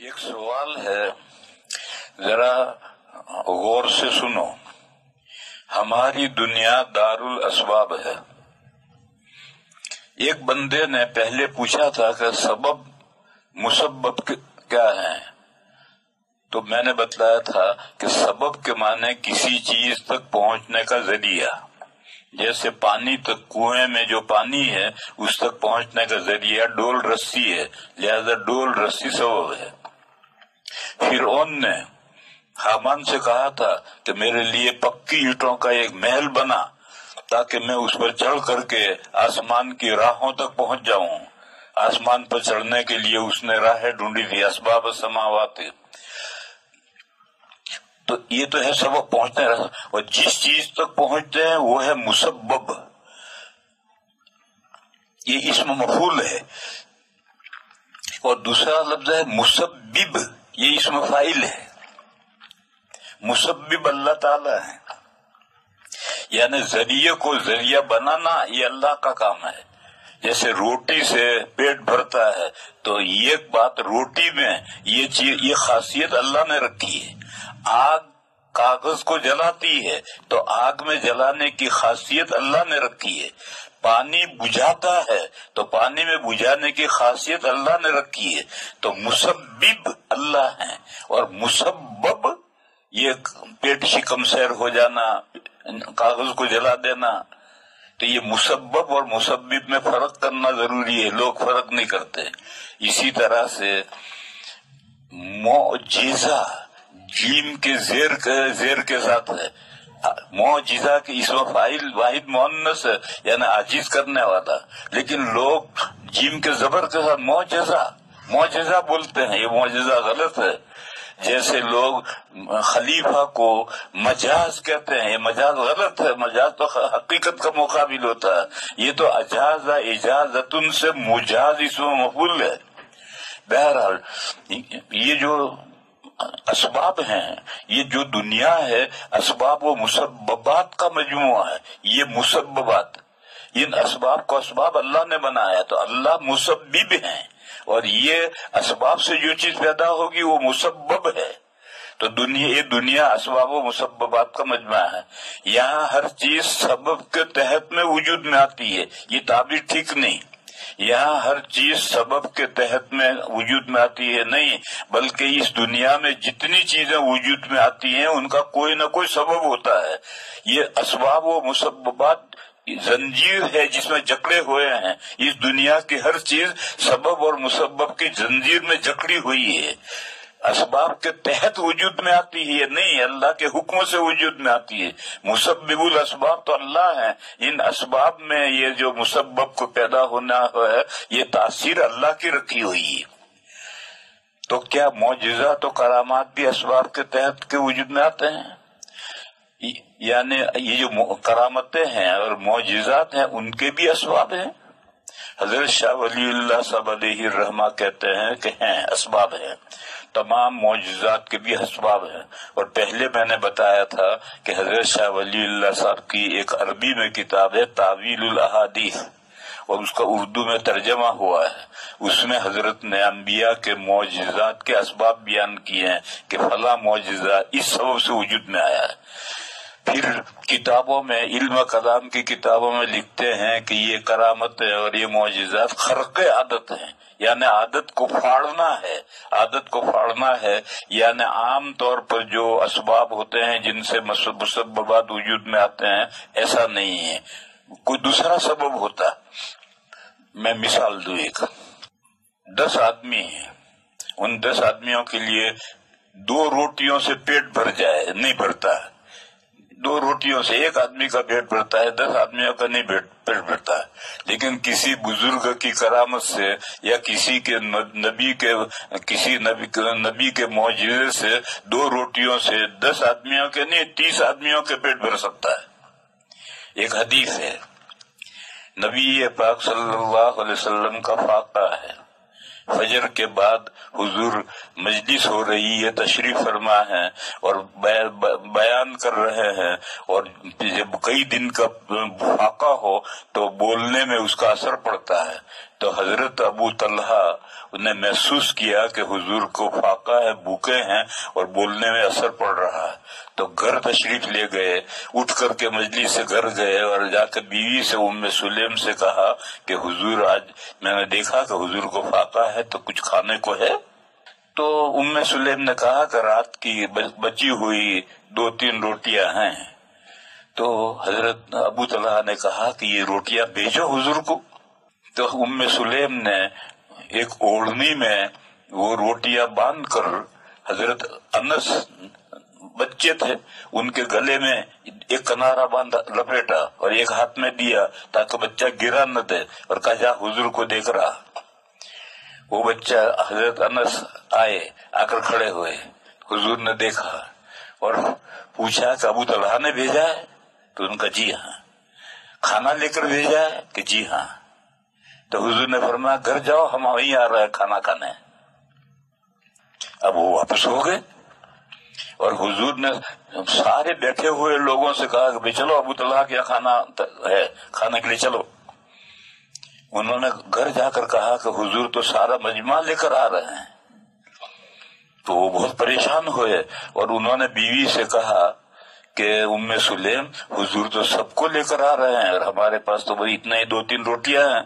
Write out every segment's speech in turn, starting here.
ایک سوال ہے، ذرا غور سے سنو۔ ہماری دنیا دار الاسباب ہے۔ ایک بندے نے پہلے پوچھا تھا کہ سبب مسبب کیا ہے، تو میں نے بتلایا تھا کہ سبب کے معنی کسی چیز تک پہنچنے کا ذریعہ، جیسے پانی تک، کنویں میں جو پانی ہے اس تک پہنچنے کا ذریعہ ڈول رسی ہے، لہذا ڈول رسی سبب ہے۔ فرعون نے حامان سے کہا تھا کہ میرے لیے پکی اینٹوں کا ایک محل بنا تاکہ میں اس پر چڑھ کر کے آسمان کی راہوں تک پہنچ جاؤں۔ آسمان پر چڑھنے کے لیے اس نے راہیں ڈھونڈی تھی، اسباب السماوات۔ تو یہ تو ہے سبب پہنچنے، اور جس چیز تک پہنچتے ہیں وہ ہے مسبب، یہ اسم مفعول ہے۔ اور دوسرا لفظ ہے مسبب، یہ اسم فاعل ہے۔ مسبب اللہ تعالی ہے، یعنی ذریعے کو ذریعہ بنانا یہ اللہ کا کام ہے۔ جیسے روٹی سے پیٹ بھرتا ہے، تو یہ بات روٹی میں یہ چیز، یہ خاصیت اللہ نے رکھی ہے۔ آگ کاغذ کو جلاتی ہے، تو آگ میں جلانے کی خاصیت اللہ نے رکھی ہے۔ پانی بجھاتا ہے، تو پانی میں بجھانے کی خاصیت اللہ نے رکھی ہے۔ تو مسبب اللہ ہے، اور مسبب یہ پیٹ شکم سیر ہو جانا، کاغذ کو جلا دینا۔ تو یہ مسبب اور مسبب میں فرق کرنا ضروری ہے، لوگ فرق نہیں کرتے۔ اسی طرح سے معجزہ جیم کے زیر کے ساتھ ہے، معجزہ کے اسم فاعل واحد مؤنث ہے، یعنی عاجز کرنے والا، لیکن لوگ جیم کے زبر کے ساتھ معجزہ بولتے ہیں۔ یہ معجزہ غلط ہے۔ جیسے لوگ خلیفہ کو مجاز کہتے ہیں، یہ مجاز غلط ہے۔ مجاز تو حقیقت کا مقابل ہوتا ہے۔ یہ تو اجاز اجازتن سے مجاز اسم مفعول ہے۔ بہرحال یہ جو اسباب ہیں، یہ جو دنیا ہے، اسباب و مسببات کا مجموعہ ہے۔ یہ مسببات، ان اسباب کو اسباب اللہ نے بنایا، تو اللہ مسبب ہیں، اور یہ اسباب سے جو چیز پیدا ہوگی وہ مسبب ہے۔ تو یہ دنیا اسباب و مسببات کا مجموعہ ہے۔ یہاں ہر چیز سبب کے تحت میں وجود میں آتی ہے، یہ تعبیر ٹھیک نہیں۔ یہاں ہر چیز سبب کے تحت میں وجود میں آتی ہے نہیں، بلکہ اس دنیا میں جتنی چیزیں وجود میں آتی ہیں ان کا کوئی نہ کوئی سبب ہوتا ہے۔ یہ اسباب و مسببات زنجیر ہے جس میں جکڑے ہوئے ہیں۔ اس دنیا کی ہر چیز سبب اور مسبب کی زنجیر میں جکڑی ہوئی ہے۔ اسباب کے تحت وجود میں آتی ہے نہیں، اللہ کے حکم سے وجود میں آتی ہے۔ مسبب الاسباب تو اللہ ہے، ان اسباب میں یہ جو مسبب کو پیدا ہونا ہے یہ تاثیر اللہ کی رکھی ہوئی ہے۔ تو کیا معجزات و کرامات بھی اسباب کے تحت کے وجود میں آتے ہیں؟ یعنی یہ جو کرامتیں ہیں اور معجزات ہیں ان کے بھی اسباب ہیں؟ حضرت شاہ ولی اللہ صاحب علیہ الرحمہ کہتے ہیں کہ ہیں، اسباب ہیں، تمام معجزات کے بھی اسباب ہیں۔ اور پہلے میں نے بتایا تھا کہ حضرت شاہ ولی اللہ صاحب کی ایک عربی میں کتاب ہے تعویل الاحادیث، اور اس کا اردو میں ترجمہ ہوا ہے۔ اس میں حضرت نے انبیاء کے معجزات کے اسباب بیان کیے ہیں کہ فلاں معجزہ اس سبب سے وجود میں آیا ہے۔ پھر کتابوں میں، علم کلام کی کتابوں میں لکھتے ہیں کہ یہ کرامتیں اور یہ معجزات خرق عادت ہیں، یعنی عادت کو پھاڑنا ہے۔ عادت کو پھاڑنا ہے یعنی عام طور پر جو اسباب ہوتے ہیں جن سے مسببات وجود میں آتے ہیں، ایسا نہیں ہے، کوئی دوسرا سبب ہوتا۔ میں مثال دوں، ایک 10 آدمی ہیں، ان 10 آدمیوں کے لیے 2 روٹیوں سے پیٹ بھر جائے، نہیں بھرتا۔ 2 روٹیوں سے ایک آدمی کا پیٹ بھرتا ہے، 10 آدمیوں کا نہیں پیٹ بھرتا ہے۔ لیکن کسی بزرگ کی کرامت سے یا کسی نبی کے معجزے سے 2 روٹیوں سے 10 آدمیوں کے نہیں 30 آدمیوں کے پیٹ بھر سکتا ہے۔ ایک حدیث ہے، نبی پاک صلی اللہ علیہ وسلم کا فاقہ ہے، فجر کے بعد حضور مجلس ہو رہی ہے، تشریف فرما ہے اور بیان کر رہے ہیں، اور جب کئی دن کا فاقہ ہو تو بولنے میں اس کا اثر پڑتا ہے۔ تو حضرت ابو طلحہ نے محسوس کیا کہ حضور کو فاقہ ہے، بھوکے ہیں اور بولنے میں اثر پڑ رہا ہے، تو گھر تشریف لے گئے، اٹھ کر کے مجلس سے گھر گئے اور جا کے بیوی سے ام سلیم سے کہا کہ حضور آج میں نے دیکھا کہ حضور کو فاقہ ہے، تو کچھ کھانے کو ہے؟ تو ام سلیم نے کہا کہ رات کی بچی ہوئی 2-3 روٹیاں ہیں۔ تو حضرت ابو طلحہ نے کہا کہ یہ روٹیاں بھیجو حضور کو۔ تو ام سلیم نے ایک اوڑھنی میں وہ روٹیاں باندھ کر، حضرت انس بچے تھے، ان کے گلے میں ایک کنارا باندھا لپیٹا اور ایک ہاتھ میں دیا تاکہ بچہ گرا نہ دے، اور کہا جا حضور کو دیکھ رہا۔ وہ بچہ حضرت انس آئے، آ کر کھڑے ہوئے، حضور نے دیکھا اور پوچھا کہ ابو طلحہ نے بھیجا ہے؟ تو ان کا جی ہاں۔ کھانا لے کر بھیجا ہے کہ جی ہاں؟ تو حضور نے فرمایا گھر جاؤ، ہم وہیں آ رہے ہیں کھانا کھانے۔ اب وہ واپس ہو گئے اور حضور نے سارے بیٹھے ہوئے لوگوں سے کہا کہ چلو ابو طلحہ کے کھانا ہے، کھانے کے لیے چلو۔ انہوں نے گھر جا کر کہا کہ حضور تو سارا مجمع لے کر آ رہے ہیں۔ تو وہ بہت پریشان ہوئے اور انہوں نے بیوی سے کہا کہ ام سلیم حضور تو سب کو لے کر آ رہے ہیں اور ہمارے پاس تو بھائی اتنا ہی 2-3 روٹیاں ہیں۔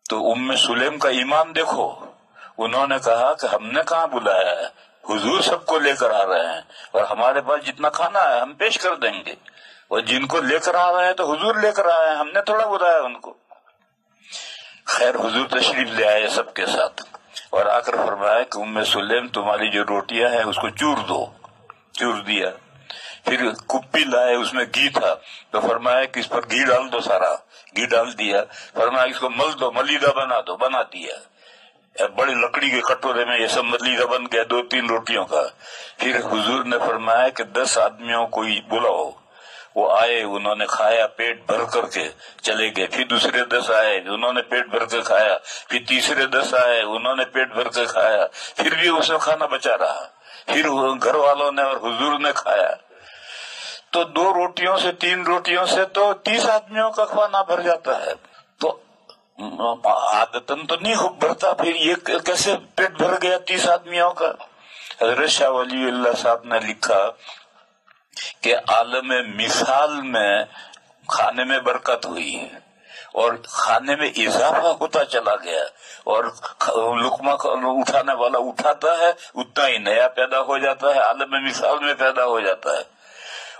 تو ام سلیم کا ایمان دیکھو، انہوں نے کہا کہ ہم نے کہاں بلایا ہے، حضور سب کو لے کر آ رہے ہیں اور ہمارے پاس جتنا کھانا ہے ہم پیش کر دیں گے، اور جن کو لے کر آ رہے ہیں تو حضور لے کر آئے ہیں، ہم نے تھوڑا بلایا ان کو۔ خیر حضور تشریف لے آئے سب کے ساتھ اور آ کر فرمایا کہ ام سلیم تمہاری جو روٹیاں ہیں اس کو چور دو۔ چور دیا۔ پھر کپی لائے، اس میں گھی تھا، تو فرمایا کہ اس پر گھی ڈال دو، سارا گھی ڈال دیا۔ فرمایا اس کو مل دو، ملیدہ بنا دو، بنا دیا۔ بڑی لکڑی کے کٹورے میں یہ سب ملیدہ بن گیا 2-3 روٹیوں کا۔ پھر حضور نے فرمایا کہ 10 آدمیوں کو بلاؤ، وہ آئے، انہوں نے کھایا پیٹ بھر کر کے چلے گئے۔ پھر دوسرے 10 آئے، انہوں نے پیٹ بھر کے کھایا۔ پھر تیسرے 10 آئے، انہوں نے پیٹ بھر کے کھایا۔ پھر بھی اس میں کھانا بچا رہا، پھر گھر والوں نے اور حضور نے کھایا۔ تو 2 روٹیوں سے 3 روٹیوں سے تو 30 آدمیوں کا کھانا بھر جاتا ہے۔ تو عادتاً تو نہیں بھرتا، پھر یہ کیسے پیٹ بھر گیا 30 آدمیوں کا؟ حضرت شاہ ولی اللہ صاحب نے لکھا کہ عالم مثال میں کھانے میں برکت ہوئی ہے اور کھانے میں اضافہ ہوتا چلا گیا، اور لقمہ اٹھانے والا اٹھاتا ہے اتنا ہی نیا پیدا ہو جاتا ہے، عالم مثال میں پیدا ہو جاتا ہے۔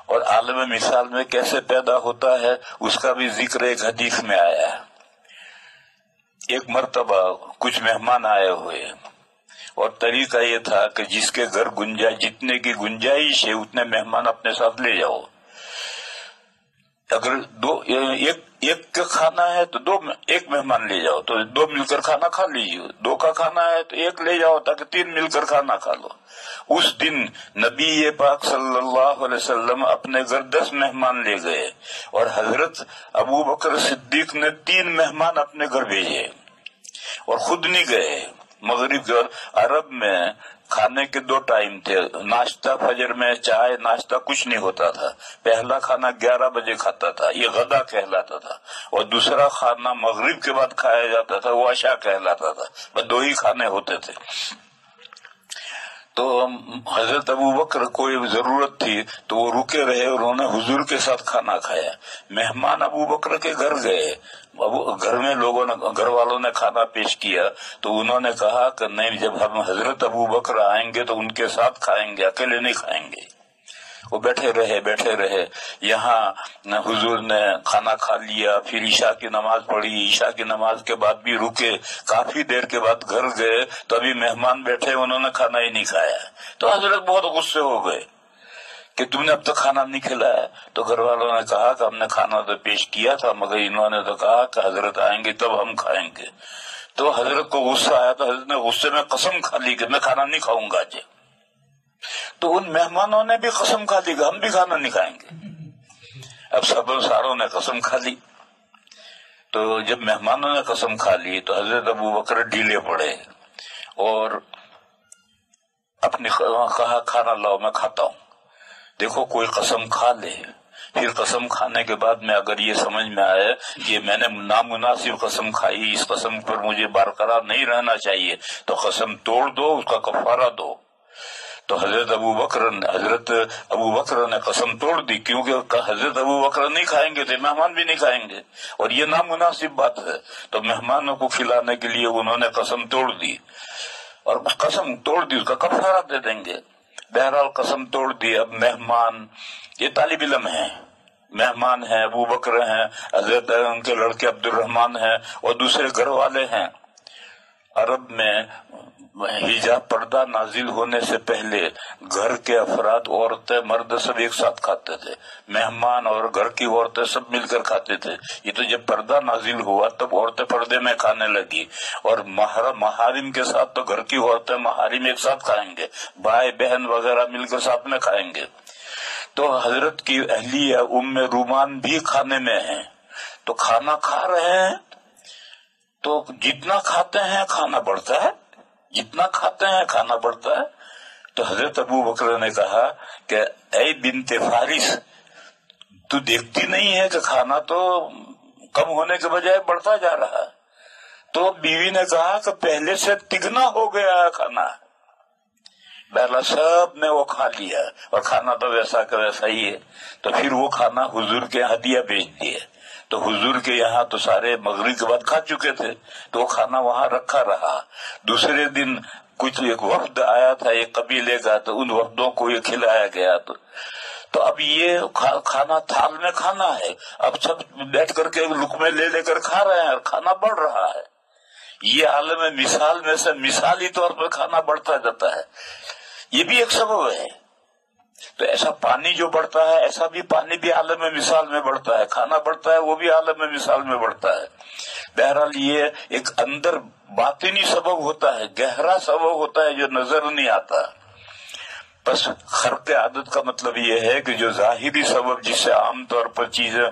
اور عالم مثال میں کیسے پیدا ہوتا ہے اس کا بھی ذکر ایک حدیث میں آیا ہے۔ ایک مرتبہ کچھ مہمان آئے ہوئے اور طریقہ یہ تھا کہ جس کے گھر جتنے کی گنجائش ہے اتنے مہمان اپنے ساتھ لے جاؤ۔ اگر ایک کا کھانا ہے تو ایک مہمان لے جاؤ، تو 2 مل کر کھانا کھا لیجیے۔ 2 کا کھانا ہے تو 1 لے جاؤ تاکہ 3 مل کر کھانا کھا لو۔ اس دن نبی پاک صلی اللہ علیہ وسلم اپنے گھر 10 مہمان لے گئے اور حضرت ابو بکر صدیق نے 3 مہمان اپنے گھر بھیجے اور خود نہیں گئے۔ مغرب کے عرب میں کھانے کے 2 ٹائم تھے، ناشتہ فجر میں چائے ناشتہ کچھ نہیں ہوتا تھا، پہلا کھانا 11 بجے کھاتا تھا، یہ غدا کہلاتا تھا، اور دوسرا کھانا مغرب کے بعد کھایا جاتا تھا، وہ عشاء کہلاتا تھا، بس 2 ہی کھانے ہوتے تھے۔ تو حضرت ابو بکر کوئی ضرورت تھی تو وہ رکے رہے اور انہوں نے حضور کے ساتھ کھانا کھایا۔ مہمان ابو بکر کے گھر گئے، گھر میں گھر والوں نے کھانا پیش کیا تو انہوں نے کہا کہ نہیں، جب ہم حضرت ابو بکر آئیں گے تو ان کے ساتھ کھائیں گے، اکیلے نہیں کھائیں گے۔ وہ بیٹھے رہے، یہاں حضور نے کھانا کھا لیا، پھر عشاء کی نماز پڑھی، عشاء کی نماز کے بعد بھی رکے، کافی دیر کے بعد گھر گئے تو ابھی مہمان بیٹھے، انہوں نے کھانا ہی نہیں کھایا۔ تو حضرت بہت غصے ہو گئے کہ تم نے اب تک کھانا نہیں کھلایا۔ تو گھر والوں نے کہا کہ ہم نے کھانا تو پیش کیا تھا، مگر انہوں نے تو کہا کہ حضرت آئیں گے تب ہم کھائیں گے۔ تو حضرت کو غصہ آیا تو حضرت نے غصے میں قسم کھا لی کہ میں کھانا نہیں کھاؤں گا آج۔ تو ان مہمانوں نے بھی قسم کھا لی کہ ہم بھی کھانا نہیں کھائیں گے۔ اب ساروں نے قسم کھا لی۔ تو جب مہمانوں نے قسم کھا لی تو حضرت ابو بکر ڈھیلے پڑے اور اپنی کہا کھانا لاؤ میں کھاتا ہوں۔ دیکھو کوئی قسم کھا لے پھر قسم کھانے کے بعد میں اگر یہ سمجھ میں آئے کہ میں نے نامناسب قسم کھائی، اس قسم پر مجھے برقرار نہیں رہنا چاہیے، تو قسم توڑ دو، اس کا کفارہ دو۔ تو حضرت ابو بکر نے قسم توڑ دی، کیونکہ حضرت ابو بکر نہیں کھائیں گے تو مہمان بھی نہیں کھائیں گے، اور یہ نامناسب بات ہے، تو مہمانوں کو کھلانے کے لیے انہوں نے قسم توڑ دی، اور قسم توڑ دی، اس کا کفارہ دے دیں گے۔ بہرحال قسم توڑ دی۔ اب مہمان یہ طالب علم ہیں، مہمان ہیں، ابو بکر ہیں، حضرت ان کے لڑکے عبد الرحمان ہیں، اور دوسرے گھر والے ہیں۔ عرب میں حجاب پردہ نازل ہونے سے پہلے گھر کے افراد، عورتیں مرد سب ایک ساتھ کھاتے تھے، مہمان اور گھر کی عورتیں سب مل کر کھاتے تھے۔ یہ تو جب پردہ نازل ہوا تب عورتیں پردے میں کھانے لگی، اور محارم کے ساتھ تو گھر کی عورتیں محارم ایک ساتھ کھائیں گے، بھائی بہن وغیرہ مل کر ساتھ میں کھائیں گے۔ تو حضرت کی اہلیہ ام رومان بھی کھانے میں ہیں، تو کھانا کھا رہے ہیں، تو جتنا کھاتے ہیں کھانا بڑھتا ہے، جتنا کھاتے ہیں کھانا بڑھتا ہے۔ تو حضرت ابو بکر نے کہا کہ اے بنت فارس، تو دیکھتی نہیں ہے کہ کھانا تو کم ہونے کے بجائے بڑھتا جا رہا ہے؟ تو بیوی نے کہا کہ پہلے سے تگنا ہو گیا ہے کھانا۔ بہرحال سب نے وہ کھا لیا، اور کھانا تو ویسا کا ویسا ہی ہے۔ تو پھر وہ کھانا حضور کے ہدیہ بھیج دیے، تو حضور کے یہاں تو سارے مغرب کے بعد کھا چکے تھے، تو وہ کھانا وہاں رکھا رہا۔ دوسرے دن کچھ ایک وفد آیا تھا ایک قبیلے کا، تو ان وفدوں کو یہ کھلایا گیا۔ تو اب یہ کھانا تھال میں کھانا ہے، اب سب بیٹھ کر کے لقمے لے کر کھا رہے ہیں، اور کھانا بڑھ رہا ہے۔ یہ عالم مثال میں سے مثالی طور پر کھانا بڑھتا جاتا ہے، یہ بھی ایک سبب ہے۔ تو ایسا پانی جو بڑھتا ہے، ایسا بھی پانی بھی عالم مثال میں بڑھتا ہے، کھانا بڑھتا ہے وہ بھی عالم مثال میں بڑھتا ہے۔ بہرحال یہ ایک اندر باطنی سبب ہوتا ہے، گہرا سبب ہوتا ہے جو نظر نہیں آتا۔ بس خرق عادت کا مطلب یہ ہے کہ جو ظاہری سبب جس سے عام طور پر چیزیں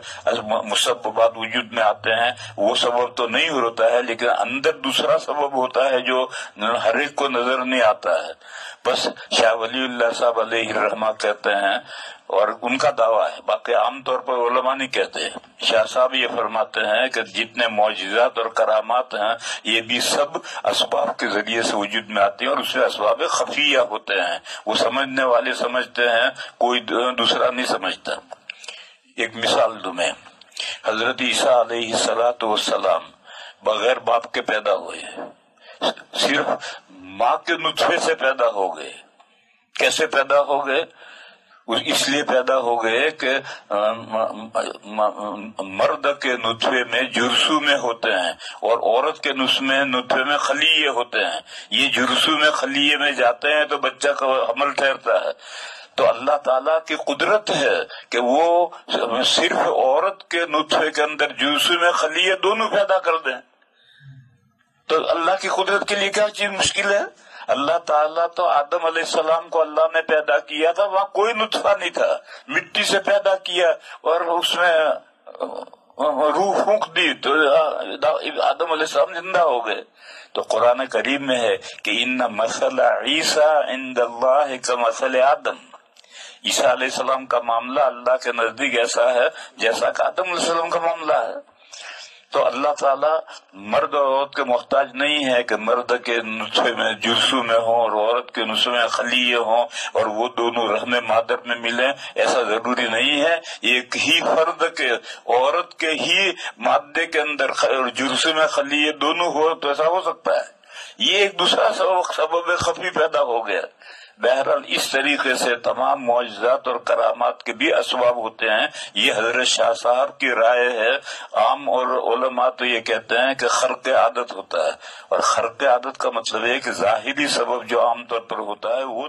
مسببات وجود میں آتے ہیں، وہ سبب تو نہیں ہوتا ہے، لیکن اندر دوسرا سبب ہوتا ہے جو ہر ایک کو نظر نہیں آتا ہے۔ بس شاہ ولی اللہ صاحب علیہ الرحمہ کہتے ہیں، اور ان کا دعویٰ ہے، باقی عام طور پر علماء نہیں کہتے۔ شاہ صاحب یہ فرماتے ہیں کہ جتنے معجزات اور کرامات ہیں، یہ بھی سب اسباب کے ذریعے سے وجود میں آتے ہیں، اور اس سے اسباب خفیہ ہوتے ہیں، وہ سمجھنے والے سمجھتے ہیں، کوئی دوسرا نہیں سمجھتا۔ ایک مثال دوں میں، حضرت عیسیٰ علیہ السلام بغیر باپ کے پیدا ہوئے، صرف ماں کے نطفے سے پیدا ہو گئے۔ کیسے پیدا ہو گئے؟ اس لیے پیدا ہو گئے کہ مرد کے نطفے میں جرثومے میں ہوتے ہیں، اور عورت کے نطفے میں خلیے ہوتے ہیں۔ یہ جرثومے میں خلیے میں جاتے ہیں تو بچہ کا حمل ٹھہرتا ہے۔ تو اللہ تعالیٰ کی قدرت ہے کہ وہ صرف عورت کے نطفے کے اندر جرثومے میں خلیے دونوں پیدا کر دیں۔ تو اللہ کی قدرت کے لیے کیا چیز مشکل ہے؟ اللہ تعالیٰ تو آدم علیہ السلام کو اللہ نے پیدا کیا تھا، وہاں کوئی نطفہ نہیں تھا، مٹی سے پیدا کیا اور اس میں روح پھونک دی تو آدم علیہ السلام زندہ ہو گئے۔ تو قرآن کریم میں ہے کہ ان مثل عیسیٰ عند اللہ کمثل آدم، عیسیٰ علیہ السلام کا معاملہ اللہ کے نزدیک ایسا ہے جیسا کہ آدم علیہ السلام کا معاملہ ہے۔ تو اللہ تعالیٰ مرد اور عورت کے محتاج نہیں ہے کہ مرد کے نطفے میں جرثومے میں ہوں اور عورت کے نطفے میں خلیے ہوں اور وہ دونوں رحم مادر میں ملیں، ایسا ضروری نہیں ہے۔ ایک ہی فرد کے عورت کے ہی مادے کے اندر جرثومے میں خلیے دونوں ہو تو ایسا ہو سکتا ہے۔ یہ ایک دوسرا سبب خفی پیدا ہو گیا۔ بہرحال اس طریقے سے تمام معجزات اور کرامات کے بھی اسباب ہوتے ہیں۔ یہ حضرت شاہ صاحب کی رائے ہے۔ عام اور علماء تو یہ کہتے ہیں کہ خرق عادت ہوتا ہے، اور خرق عادت کا مطلب ہے کہ ظاہری سبب جو عام طور پر ہوتا ہے وہ